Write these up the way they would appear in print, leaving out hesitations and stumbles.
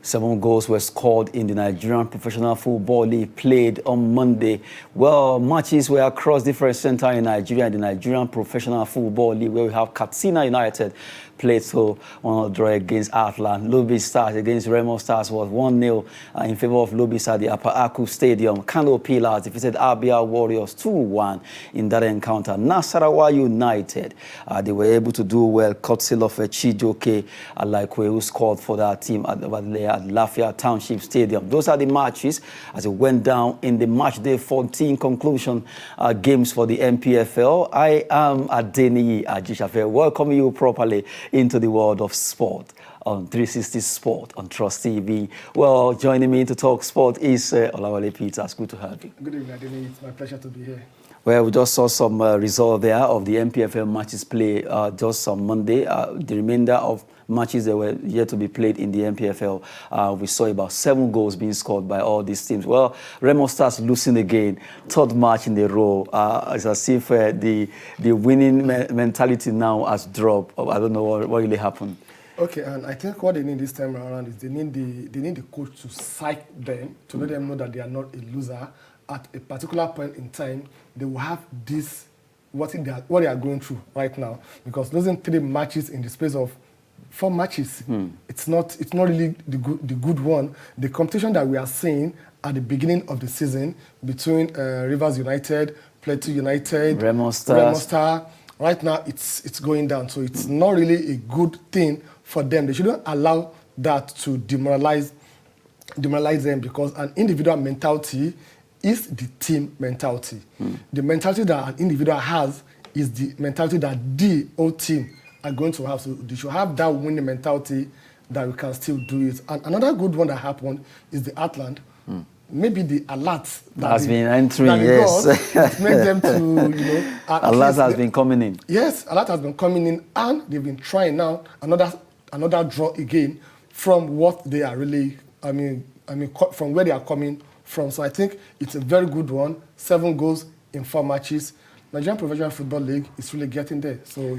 7 goals were scored in the Nigerian Professional Football League played on Monday. Well, matches were across different centers in Nigeria, the Nigerian Professional Football League, where we have Katsina United played so 1-0 draw against Atlant. Lobby Stars against Remo Stars was 1-0 in favor of Lobby Stars at the Upper Aku Stadium. Kano Pillars defeated Abia Warriors 2-1 in that encounter. Nasarawa United, they were able to do well, courtesy of Chijoke Alaikwe, who scored for that team at Lafayette Township Stadium. Those are the matches as it went down in the match day 14 conclusion games for the MPFL. I am Adeniyi Ajishafe, welcoming you properly into the world of sport on 360 Sport on Trust TV. Well, joining me to talk sport is Olawale Peters. Good to have you. Good evening, Adeniyi. It's my pleasure to be here. Well, we just saw some result there of the MPFL matches played just on Monday. The remainder of matches that were yet to be played in the MPFL, we saw about 7 goals being scored by all these teams. Well, Remo Stars losing again, third match in a row. It's as if the winning mentality now has dropped. I don't know what really happened. Okay, and I think what they need this time around is they need the coach to psych them, to let them know that they are not a loser. At a particular point in time, they will have this, what they are going through right now. Because losing 3 matches in the space of 4 matches, it's not really the good one. The competition that we are seeing at the beginning of the season between Rivers United, Plateau United, Remo Stars, right now it's going down. So it's not really a good thing for them. They shouldn't allow that to demoralize them, because an individual mentality is the team mentality. The mentality that an individual has is the mentality that the whole team are going to have. So they should have that winning mentality that we can still do it. And another good one that happened is the Atlant. Maybe the alerts that has been entering, yes. Make them to, alert has been coming in. Yes, alert has been coming in, and they've been trying now another draw again from what they are really, from where they are coming from. So I think it's a very good one. 7 goals in 4 matches. Nigerian Professional Football League is really getting there. So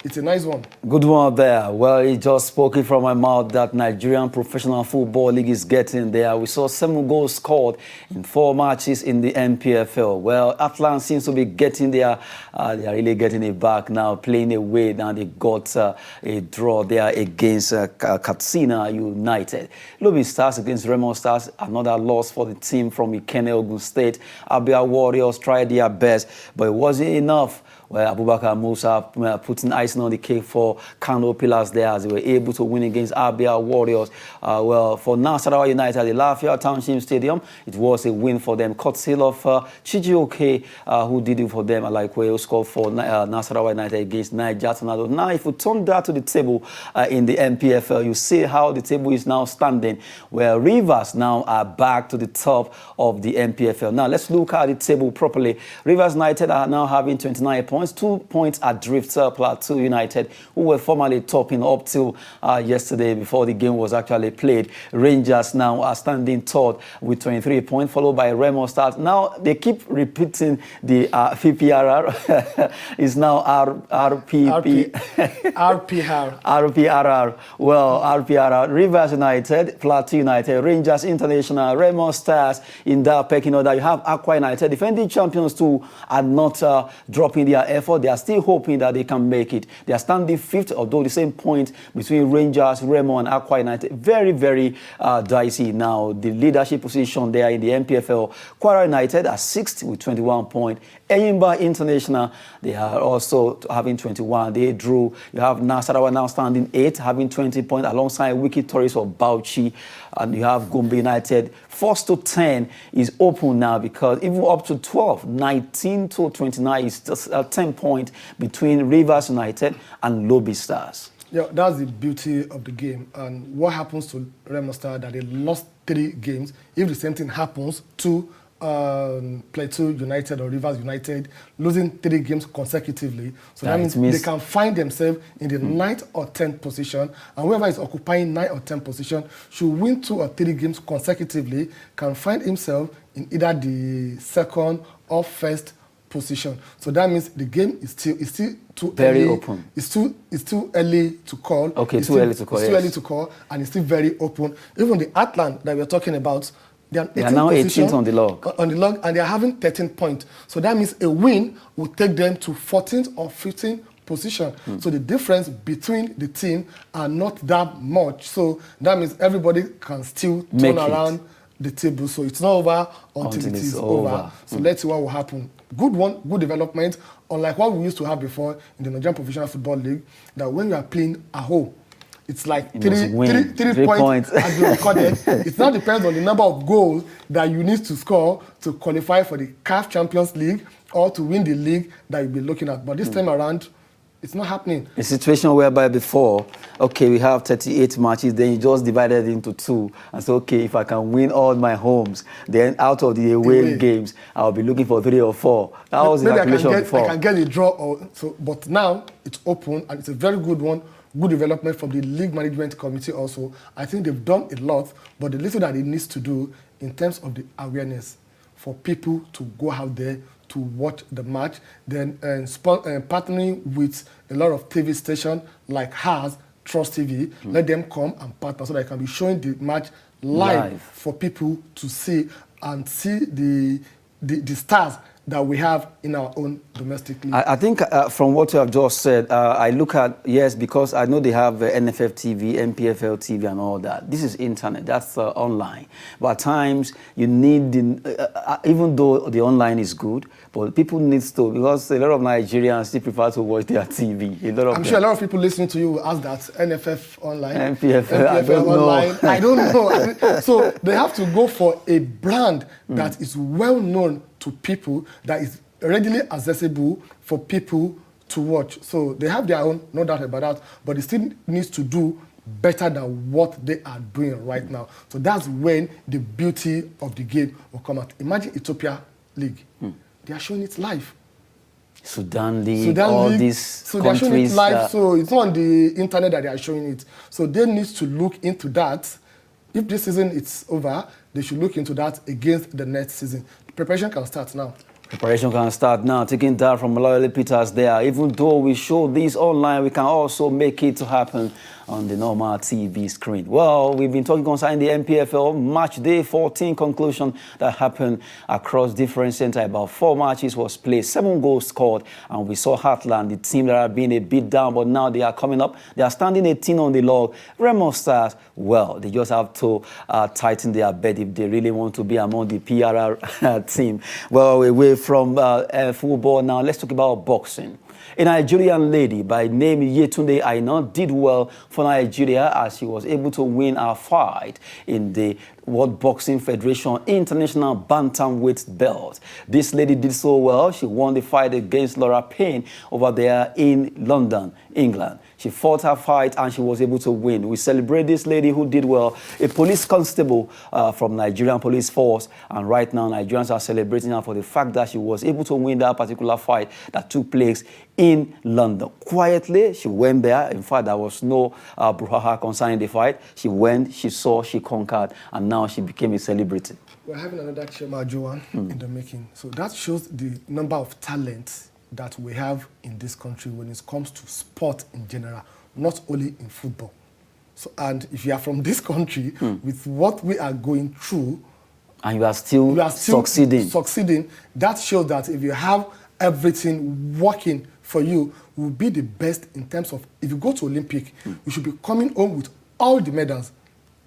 it's a nice one. Good one there. Well, it just spoken from my mouth that Nigerian Professional Football League is getting there. We saw 7 goals scored in 4 matches in the MPFL. Well, Atlant seems to be getting there. They are really getting it back now, playing away. Now they got a draw there against Katsina United. Lobby Stars against Remo Stars, another loss for the team from Ikene, Ogun State. Abia Warriors tried their best, but it wasn't enough. Well, Abubakar Musa putting icing on the cake for Kano Pillars there as they were able to win against Abia Warriors. Well, for Nasarawa United at the Lafayette Township Stadium, it was a win for them. Courtesy of Chijioke, who did it for them, who scored for Nasarawa United against Niger Tornadoes. Now, if we turn that to the table in the MPFL, you see how the table is now standing, where Rivers now are back to the top of the MPFL. Now, let's look at the table properly. Rivers United are now having 29 points. 2 points adrift Plateau United, who were formerly topping up till yesterday before the game was actually played. Rangers now are standing third with 23 points, followed by Remo Stars. Now they keep repeating the PPRR. It's now RPRR. Well, RPRR. Rivers United, Plateau United, Rangers International, Remo Stars in that pecking order. You have Aqua United, defending champions too, are not dropping their effort. They are still hoping that they can make it. They are standing 5th, although the same point between Rangers, Remo, and Aqua United. Very, very dicey now. The leadership position there in the MPFL. Kwara United are 6th with 21 points. Eyimba International, they are also having 21. They drew. You have Nasarawa now standing 8th, having 20 points, alongside Wiki Tourists of Bauchi. And you have Gombe United. 1st to 10 is open now, because even up to 12, 19 to 29 is just 10 points between Rivers United and Lobby Stars. Yeah, that's the beauty of the game. And what happens to Remo Stars, that they lost 3 games. If the same thing happens to Plateau United or Rivers United, losing 3 games consecutively, so that means they can find themselves in the 9th or 10th position, and whoever is occupying 9th or 10th position should win 2 or 3 games consecutively, can find himself in either the 2nd or 1st position. So that means the game is still too very early. Open. It's too early to call. Okay, it's too still, early to call. It's yes. too early to call, and it's still very open. Even the Atlant that we're talking about, they are now 18th on the log. And they are having 13 points. So that means a win will take them to 14th or 15th position. So the difference between the team are not that much. So that means everybody can still turn around the table. So it's not over until it is over. So let's see what will happen. Good one, good development. Unlike what we used to have before in the Nigerian Professional Football League, that when you are playing at home, it's like three points has been recorded. It now depends on the number of goals that you need to score to qualify for the CAF Champions League or to win the league that you'll be looking at. But this time around, it's not happening. A situation whereby before, okay, we have 38 matches, then you just divided into 2 and say, okay, if I can win all my homes, then out of the away games, I'll be looking for 3 or 4. That was the calculation before. I can get a draw, but now it's open and it's a very good one. Good development from the league management committee also. I think they've done a lot, but the little that it needs to do in terms of the awareness for people to go out there to watch the match, then partnering with a lot of TV stations like ours, Trust TV, let them come and partner so that they can be showing the match live for people to see and see the stars that we have in our own domestic league. I think from what you have just said, I look at, yes, because I know they have NFF TV, MPFL TV and all that. This is internet, that's online. But at times, you need, even though the online is good, but people need to, because a lot of Nigerians still prefer to watch their TV. I'm sure a lot of people listening to you will ask that, NFF online, MPFL I don't online. know. I don't know. So they have to go for a brand that is well known to people, that is readily accessible for people to watch. So they have their own, no doubt about that, but it still needs to do better than what they are doing right now. So that's when the beauty of the game will come out. Imagine Ethiopia League. They are showing it live. Sudan League, all these so they are showing it live, so it's not on the internet that they are showing it. So they need to look into that. If this season is over, they should look into that against the next season. Preparation can start now. Preparation can start now. Taking that from Loyalty Peters there. Even though we show this online, we can also make it to happen on the normal TV screen. Well, we've been talking concerning the MPFL match day 14 conclusion that happened across different centers. About 4 matches was played, 7 goals scored, and we saw Heartland, the team that had been a bit down, but now they are coming up. They are standing 18 on the log. Remo Stars, well, they just have to tighten their bed if they really want to be among the PRR team. Well, away from football now, let's talk about boxing. A Nigerian lady by name Yetunde Aina did well for Nigeria as she was able to win her fight in the World Boxing Federation International Bantamweight belt. This lady did so well. She won the fight against Laura Payne over there in London, England. She fought her fight and she was able to win. We celebrate this lady who did well, a police constable from Nigerian Police Force. And right now, Nigerians are celebrating her for the fact that she was able to win that particular fight that took place in London. Quietly, she went there. In fact, there was no brouhaha concerning the fight. She went, she saw, she conquered, and now she became a celebrity. We're having another Chema Joan in the making. So that shows the number of talents that we have in this country when it comes to sport in general, not only in football. So, and if you are from this country, with what we are going through, and you are still succeeding, that shows that if you have everything working for you, will be the best in terms of, if you go to Olympic, you should be coming home with all the medals.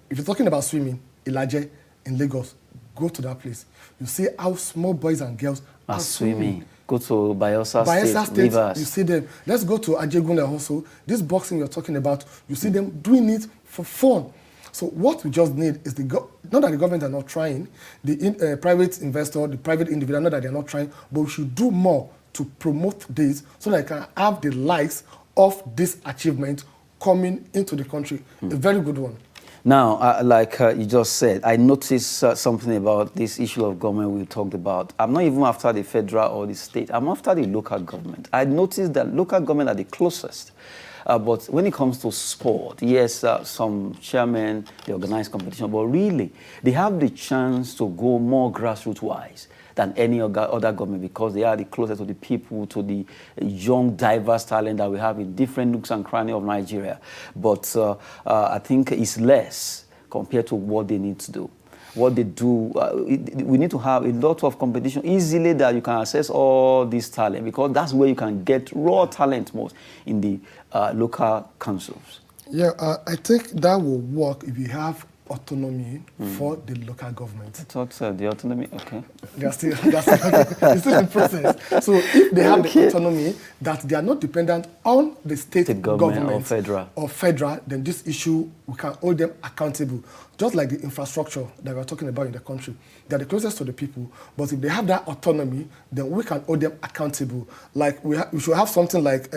If you're talking about swimming, Ilaje in Lagos, go to that place. You see how small boys and girls are swimming. Go to Bayelsa State, Rivers. You see them. Let's go to Ajegunle also. This boxing you're talking about, you see them doing it for fun. So what we just need is not that the government are not trying, the private investor, the private individual, not that they're not trying, but we should do more to promote this so that I can have the likes of this achievement coming into the country. A very good one. Now, like you just said, I noticed something about this issue of government we talked about. I'm not even after the federal or the state. I'm after the local government. I noticed that local government are the closest. But when it comes to sport, yes, some chairmen, they organize competition, but really, they have the chance to go more grassroots-wise. than any other government because they are the closest to the people, to the young, diverse talent that we have in different nooks and crannies of Nigeria. But I think it's less compared to what they need to do. What they do, we need to have a lot of competition easily that you can access all this talent because that's where you can get raw talent most in the local councils. Yeah, I think that will work if you have autonomy for the local government. I thought the autonomy, okay. It's still in process. So if they have the autonomy that they are not dependent on the state government or federal, then this issue, we can hold them accountable. Just like the infrastructure that we're talking about in the country. They're the closest to the people, but if they have that autonomy, then we can hold them accountable. Like we should have something like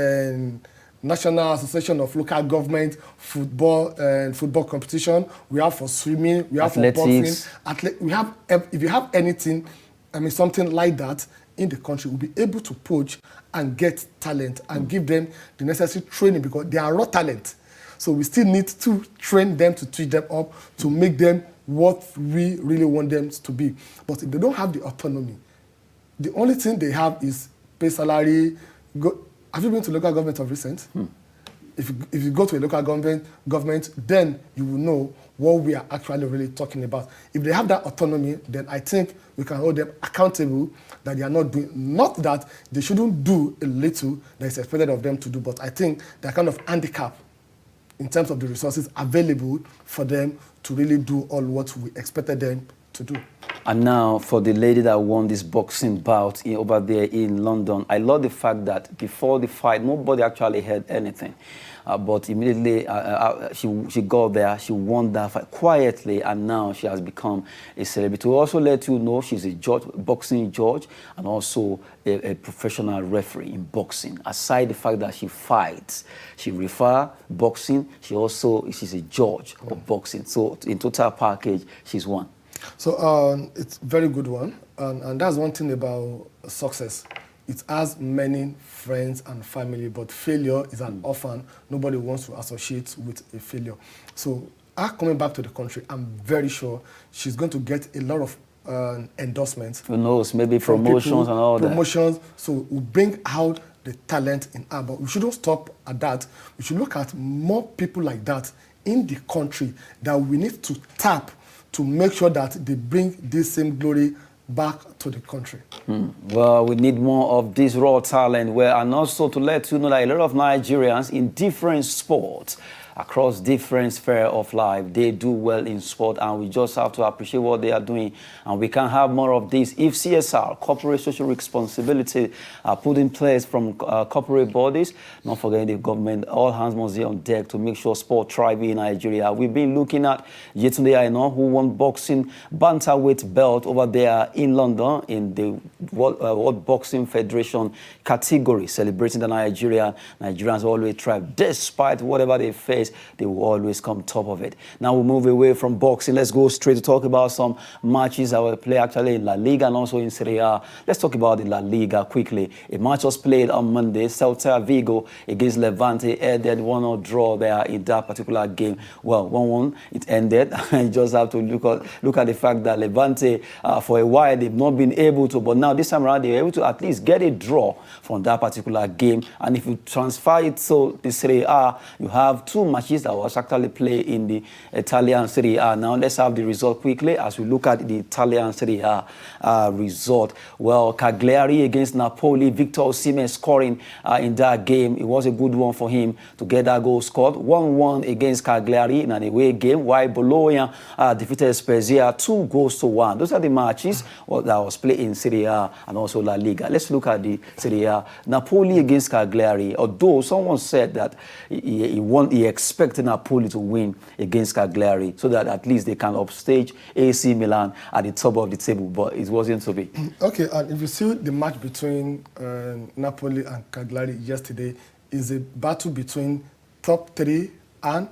National Association of Local Government football and football competition. We have for swimming. We have athletics. For boxing. We have if you have anything, something like that in the country, we'll be able to poach and get talent and give them the necessary training because they are raw talent. So we still need to train them to teach them up to make them what we really want them to be. But if they don't have the autonomy, the only thing they have is pay salary. Have you been to local government of recent? If you go to a local government, then you will know what we are actually really talking about. If they have that autonomy, then I think we can hold them accountable that they are not doing, not that they shouldn't do a little that is expected of them to do, but I think they're kind of handicapped in terms of the resources available for them to really do all what we expected them to do. And now, for the lady that won this boxing bout over there in London, I love the fact that before the fight, nobody actually heard anything. But immediately she got there, she won that fight quietly, and now she has become a celebrity. We also let you know she's a judge, boxing judge, and also a professional referee in boxing. Aside the fact that she fights, she refers boxing, she's a judge of boxing. So in total package, she's won. So it's a very good one, and that's one thing about success. It has many friends and family, but failure is an orphan. Nobody wants to associate with a failure. So her coming back to the country, I'm very sure she's going to get a lot of endorsements. Who knows, maybe promotions and all that. Promotions, so we'll bring out the talent in her, but we shouldn't stop at that. We should look at more people like that in the country that we need to tap to make sure that they bring this same glory back to the country. Well, we need more of this raw talent, and also to let you know that a lot of Nigerians in different sports across different spheres of life, they do well in sport, and we just have to appreciate what they are doing, and we can have more of this if CSR, corporate social responsibility, are put in place from corporate bodies. Not forgetting the government, all hands must be on deck to make sure sport thrives in Nigeria. We've been looking at Yetunde Aina, who won boxing bantamweight belt over there in London in the World Boxing Federation category, celebrating the Nigerians always thrive despite whatever they face. They will always come top of it. Now we move away from boxing. Let's go straight to talk about some matches that will play actually in La Liga and also in Serie A. Let's talk about the La Liga quickly. A match was played on Monday. Celta Vigo against Levante ended 1-0 draw there in that particular game. Well, 1-1 it ended. You just have to look at the fact that Levante, for a while, they've not been able to, but now this time around, they were able to at least get a draw from that particular game. And if you transfer it to the Serie A, you have two matches that was actually played in the Italian Serie A. Now let's have the result quickly as we look at the Italian Serie A result. Well, Cagliari against Napoli, Victor Osimhen scoring in that game. It was a good one for him to get that goal scored. 1-1 against Cagliari in an away game, while Bologna defeated Spezia 2-1. Those are the matches that was played in Serie A and also La Liga. Let's look at the Serie A. Napoli against Cagliari. Although someone said that he expected Napoli to win against Cagliari so that at least they can upstage AC Milan at the top of the table, but it wasn't to be. Okay, and if you see the match between Napoli and Cagliari yesterday, is a battle between top three and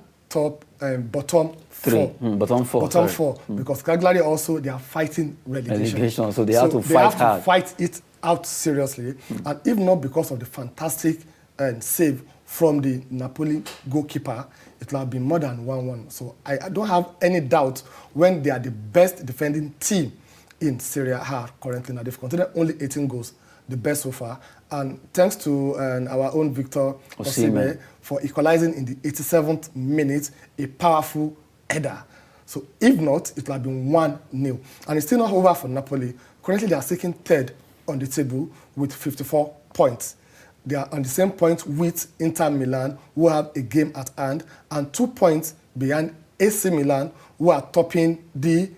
bottom four. Bottom four. Because Cagliari also, they are fighting relegation. So they have to fight hard. They have to fight it out seriously. And if not because of the fantastic save from the Napoli goalkeeper, it will have been more than 1-1. So I don't have any doubt when they are the best defending team in Serie A currently now. They've conceded only 18 goals, the best so far. And thanks to our own Victor Osimhen for equalizing in the 87th minute, a powerful header. So if not, it would have been 1-0. And it's still not over for Napoli. Currently, they are sitting third on the table with 54 points. They are on the same point with Inter Milan, who have a game at hand, and 2 points behind AC Milan, who are topping the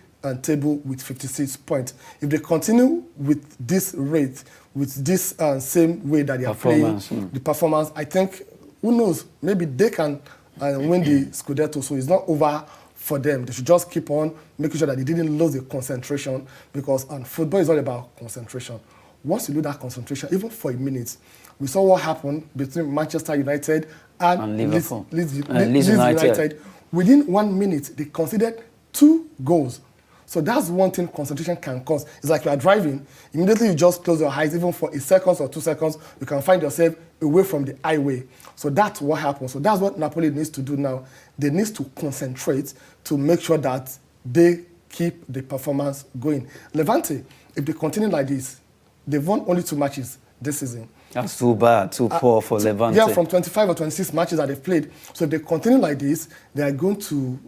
table with 56 points. If they continue with this rate, with this same way that they are playing, the performance, I think, who knows, maybe they can win the Scudetto. So it's not over for them. They should just keep on making sure that they didn't lose the concentration, because football is all about concentration. Once you lose that concentration, even for a minute, we saw what happened between Manchester United and Liverpool. Leeds United. Within 1 minute, they conceded 2 goals. So that's one thing concentration can cause. It's like you are driving, immediately you just close your eyes, even for 1 second or 2 seconds, you can find yourself away from the highway. So that's what happens. So that's what Napoli needs to do now. They need to concentrate to make sure that they keep the performance going. Levante, if they continue like this, they've won only 2 matches this season. That's too bad, too poor for Levante. Yeah, from 25 or 26 matches that they've played. So if they continue like this, they are going to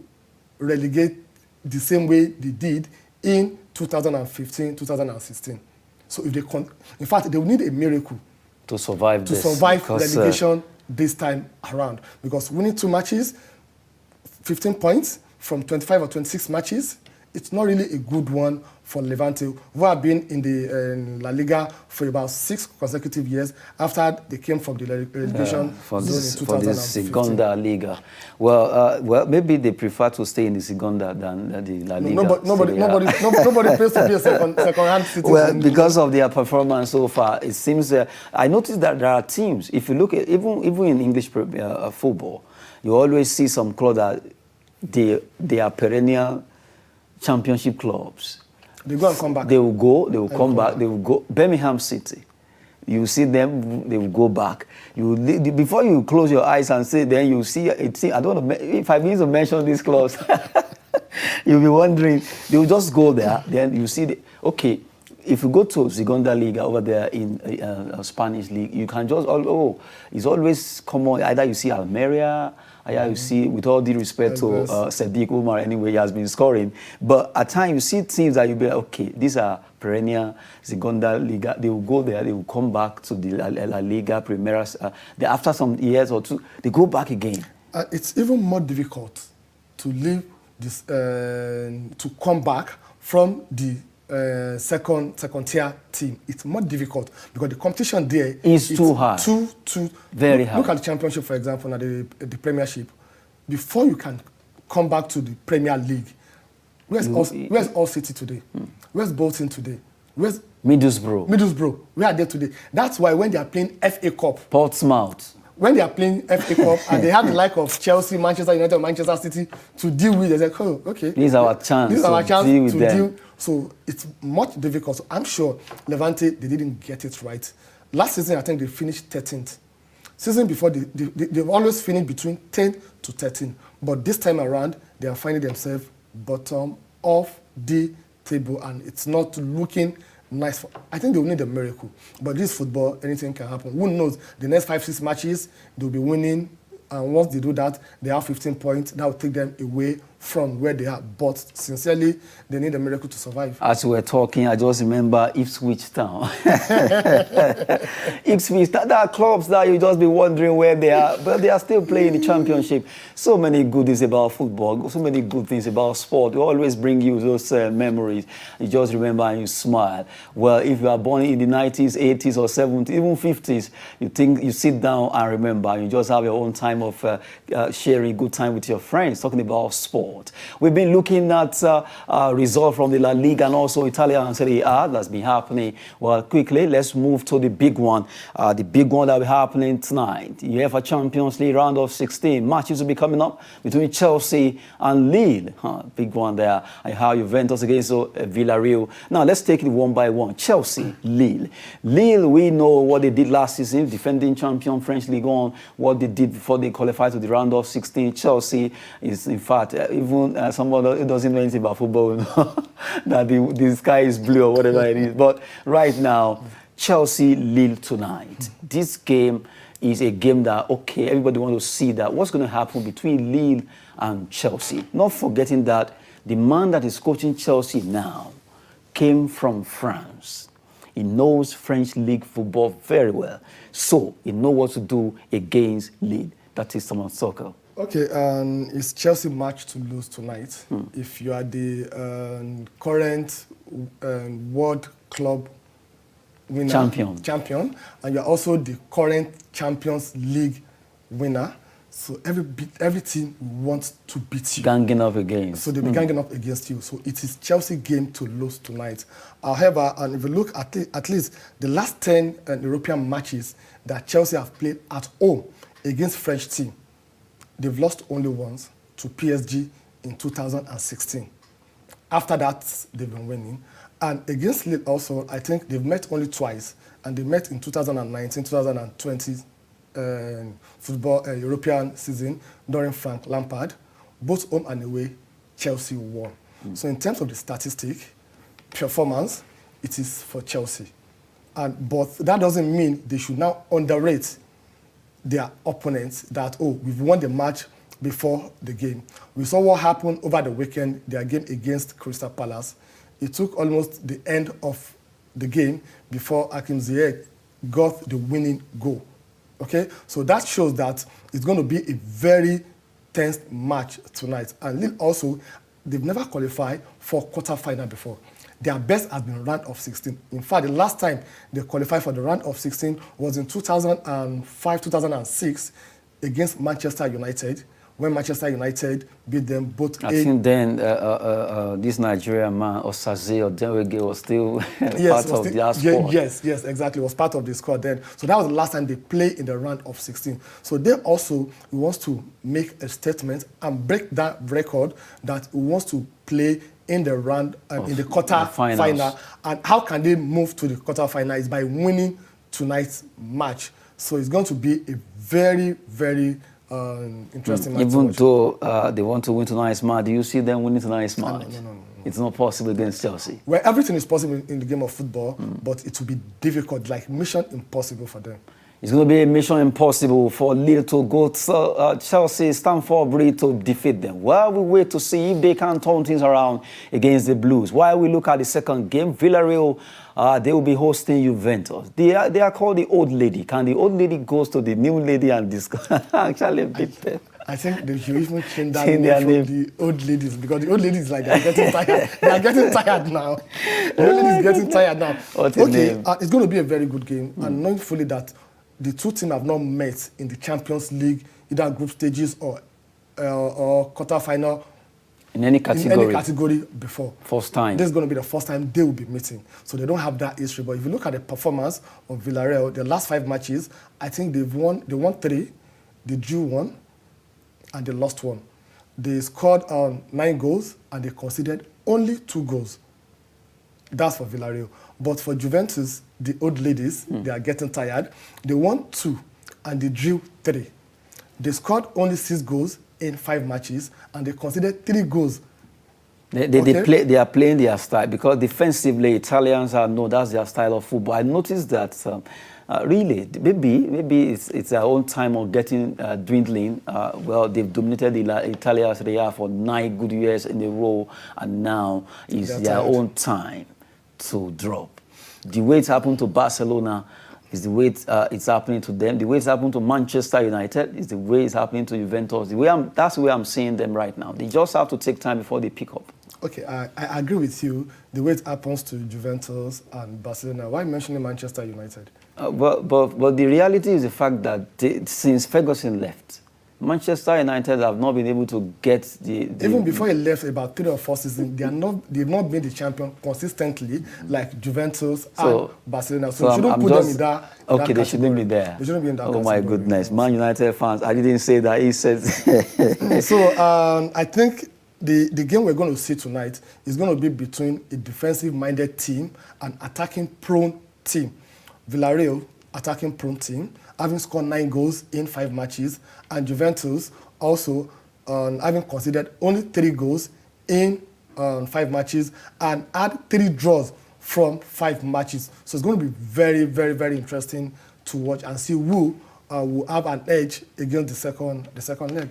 relegate the same way they did in 2015, 2016. So if they in fact, they will need a miracle to survive relegation this time around. Because winning 2 matches, 15 points from 25 or 26 matches, it's not really a good one for Levante, who have been in the La Liga for about 6 consecutive years after they came from the relegation for zone this, in 2015. for this Segunda Liga. Well, maybe they prefer to stay in the Segunda than the La Liga. Nobody pays to be a second-hand citizen. Well, because of their performance so far, it seems. I noticed that there are teams. If you look at even in English football, you always see some clubs that they are perennial championship clubs. They go and come back. They will come back. They will go. Birmingham City, you see them, they will go back. Before you close your eyes and say, then you see, I don't know if I need to mention these clubs. You'll be wondering, they will just go there, then you see, okay, if you go to Segunda Liga over there in Spanish league, you can just, it's always common, either you see Almeria, you see, with all due respect to Sadiq Umar, anyway, he has been scoring. But at times, you see teams that you'll be like, okay, these are perennial Segunda Liga. They will go there, they will come back to the La Liga, Primera. After some years or 2, they go back again. It's even more difficult to leave this, to come back from the second tier team. It's more difficult because the competition there is too hard. Very hard. Look at the championship, for example, and the Premiership. Before you can come back to the Premier League, where's All City today? Where's Bolton today? Where's Middlesbrough? Where are they today? That's why when they are playing FA Cup, Portsmouth. When they are playing FA Cup and they have the like of Chelsea, Manchester United, Manchester City to deal with, they're like, oh, okay. This is our chance to deal with them. So it's much difficult. So I'm sure Levante, they didn't get it right. Last season, I think they finished 13th. Season before, they've always finished between 10 to 13. But this time around, they are finding themselves bottom of the table, and it's not looking nice. I think they will need a miracle. But this football, anything can happen. Who knows? The next 5-6 matches, they'll be winning. And once they do that, they have 15 points. That will take them away from where they are. But sincerely, they need a miracle to survive. As we were talking, I just remember Ipswich Town. Ipswich Town, there are clubs that you just be wondering where they are, but they are still playing the championship. So many good things about football, so many good things about sport. We always bring you those memories. You just remember and you smile. Well, if you are born in the 90s, 80s, or 70s, even 50s, you sit down and remember. You just have your own time of sharing good time with your friends, talking about sport. We've been looking at results from the La Liga and also Italian Serie A that's been happening. Well, quickly, let's move to the big one. The big one that will be happening tonight. UEFA Champions League round of 16. Matches will be coming up between Chelsea and Lille. Big one there. I have Juventus against Villarreal. Now, let's take it one by one. Chelsea, Lille. Lille, we know what they did last season, defending champion French Ligue 1, what they did before they qualified to the round of 16. Chelsea is, in fact, even somebody who doesn't know anything about football will know that the sky is blue or whatever it is. But right now, Chelsea Lille tonight. This game is a game that, okay, everybody wants to see that. What's going to happen between Lille and Chelsea? Not forgetting that the man that is coaching Chelsea now came from France. He knows French league football very well. So he knows what to do against Lille. That is Thomas Tuchel. Okay, it's Chelsea match to lose tonight. If you are the current World Club winner, champion, and you're also the current Champions League winner, so every team wants to beat you. Ganging up against. So they'll be ganging up against you. So it is Chelsea game to lose tonight. However, and if you look at least the last 10 European matches that Chelsea have played at home against French team, they've lost only once to PSG in 2016. After that, they've been winning. And against Lille also, I think they've met only twice. And they met in 2019, 2020 football European season during Frank Lampard. Both home and away, Chelsea won. So in terms of the statistic, performance, it is for Chelsea. But that doesn't mean they should now underrate their opponents that, oh, we've won the match before the game. We saw what happened over the weekend, their game against Crystal Palace. It took almost the end of the game before Hakim Ziyech got the winning goal. Okay? So that shows that it's going to be a very tense match tonight. And Lille also, they've never qualified for quarter-final before. Their best has been round of 16. In fact, the last time they qualified for the round of 16 was in 2005, 2006 against Manchester United, when Manchester United beat them both. I think then this Nigerian man, Osaze or Denwege, was still part of their squad. Yes, exactly. Was part of the squad then. So that was the last time they played in the round of 16. So they also wants to make a statement and break that record that he wants to play in the round in the quarter final. And how can they move to the quarter final? Is by winning tonight's match. So it's going to be a very, very interesting match. Even though they want to win tonight's match, do you see them winning tonight's match? No. It's not possible against Chelsea. Well, everything is possible in the game of football, but it will be difficult, like mission impossible for them. It's going to be a mission impossible for Lille to go to Chelsea, Stamford Bridge to defeat them. While we wait to see if they can turn things around against the Blues. While we look at the second game, Villarreal, they will be hosting Juventus. They are called the old lady. Can the old lady goes to the new lady and actually beat them? I think they should even change that name from the old ladies, because the old ladies, like, they're getting tired. They are getting tired now. The old ladies getting tired now. Okay, it's going to be a very good game. And knowing fully that the two teams have not met in the Champions League, either group stages or quarter-final. In any category before. First time. This is going to be the first time they will be meeting. So they don't have that history. But if you look at the performance of Villarreal, the last 5 matches, I think they won 3, they drew 1, and they lost 1. They scored 9 goals, and they conceded only 2 goals. That's for Villarreal. But for Juventus, the old ladies, they are getting tired. They won 2, and they drew 3. They scored only 6 goals in 5 matches, and they conceded 3 goals. They are playing their style, because defensively, Italians know that's their style of football. I noticed that really, maybe it's their own time of getting dwindling. Well, they've dominated the Italian Serie A for 9 good years in a row, and now it's their own time to drop. The way it happened to Barcelona is the way it's happening to them. The way it's happened to Manchester United is the way it's happening to Juventus. That's the way I'm seeing them right now. They just have to take time before they pick up. Okay, I agree with you. The way it happens to Juventus and Barcelona. Why mentioning Manchester United? But the reality is the fact that since Ferguson left, Manchester United have not been able to get the even before he left, about 3 or 4 seasons, they've not been the champion consistently like Juventus and Barcelona. So you shouldn't put them in that. Okay, they shouldn't be there. They shouldn't be in that. Oh my goodness, Man United fans! I didn't say that. He said. So I think the game we're going to see tonight is going to be between a defensive-minded team and attacking-prone team. Villarreal, attacking-prone team, having scored 9 goals in 5 matches, and Juventus also having conceded only 3 goals in 5 matches and had 3 draws from 5 matches. So it's going to be very, very, very interesting to watch and see who will have an edge against the second leg.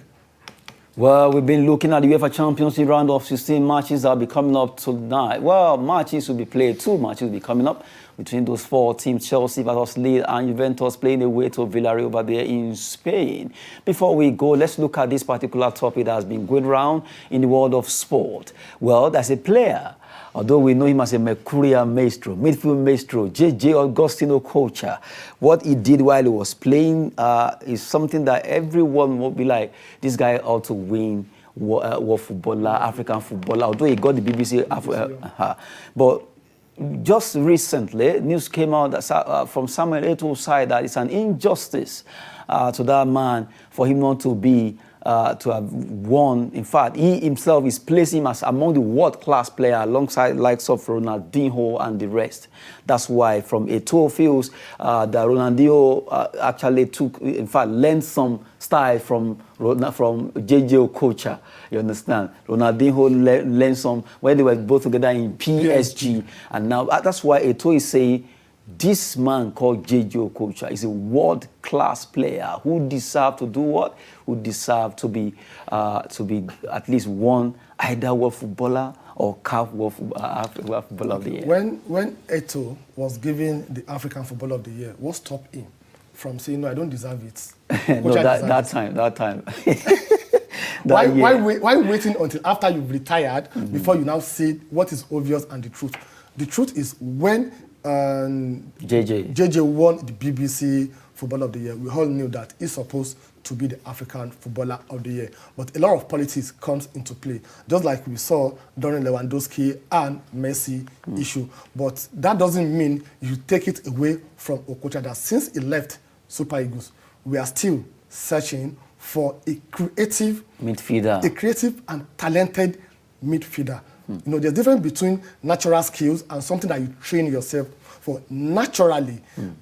Well, we've been looking at the UEFA Champions League round of 16 matches that will be coming up tonight. Well, matches will be played. 2 matches will be coming up between those 4 teams, Chelsea versus Lille and Juventus playing away to Villarreal over there in Spain. Before we go, let's look at this particular topic that has been going around in the world of sport. Well, there's a player, although we know him as a Mercurial maestro, midfield maestro, J.J. Augustino Kocha. What he did while he was playing is something that everyone will be like, this guy ought to win World Footballer, African Footballer, although he got the BBC. But just recently, news came out that, from Samuel Eto'o's side that it's an injustice to that man for him not to be to have won. In fact, he himself is placing him as among the world-class players alongside likes of Ronaldinho and the rest. That's why from Eto'o feels that Ronaldinho actually took, in fact, learned some style from J.J. Okocha. You understand? Ronaldinho learned some when they were both together in PSG. And now that's why Eto'o is saying, this man called J.J. Okocha is a world-class player who deserves to do what? Who deserves to be at least one either World Footballer or CAF World Footballer of the Year. When Eto'o was given the African Footballer of the Year, what stopped him from saying, no, I don't deserve it? No, that time. Why waiting until after you've retired before you now say what is obvious and the truth? The truth is when JJ won the BBC Footballer of the Year, we all knew that he's supposed to be the African Footballer of the Year. But a lot of politics comes into play, just like we saw during Lewandowski and Messi issue. But that doesn't mean you take it away from Okocha that since he left Super Eagles, we are still searching for a creative midfielder, a creative and talented midfielder. You know, there's a difference between natural skills and something that you train yourself for. Naturally,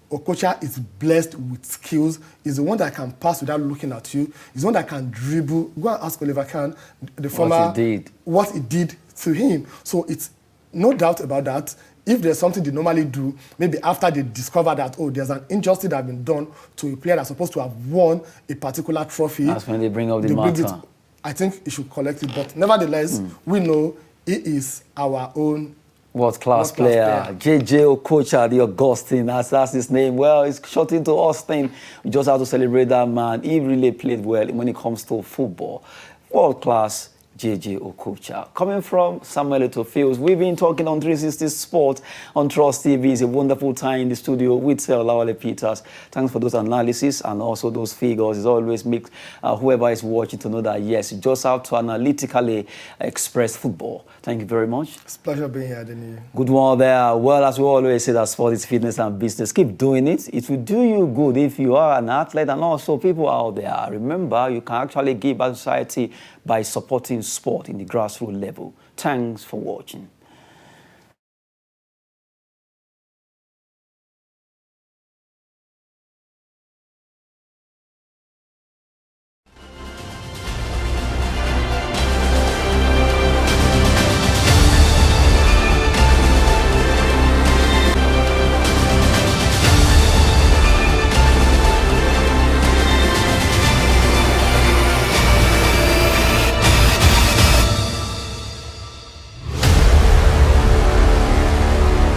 Okocha is blessed with skills. He's the one that can pass without looking at you. He's the one that can dribble. Go and ask Oliver Kahn, the former, what he did to him. So it's no doubt about that. If there's something they normally do, maybe after they discover that, oh, there's an injustice that has been done to a player that's supposed to have won a particular trophy. That's when they bring up the matter. I think he should collect it. But nevertheless, we know he is our own world-class player. J.J. Okocha, the Augustine, that's his name. Well, it's short into Austin. We just have to celebrate that man. He really played well when it comes to football. World-class J.J. Okocha. Coming from Samuel Eto'o Fields, we've been talking on 360 Sports on Trust TV. It's a wonderful time in the studio with Lawale Peters. Thanks for those analysis and also those figures. It always makes whoever is watching to know that, yes, you just have to analytically express football. Thank you very much. It's a pleasure being here, Denny. Good one there. Well, as we always say, that sport is fitness and business. Keep doing it. It will do you good if you are an athlete and also people out there. Remember, you can actually give back to society by supporting sport in the grassroots level. Thanks for watching.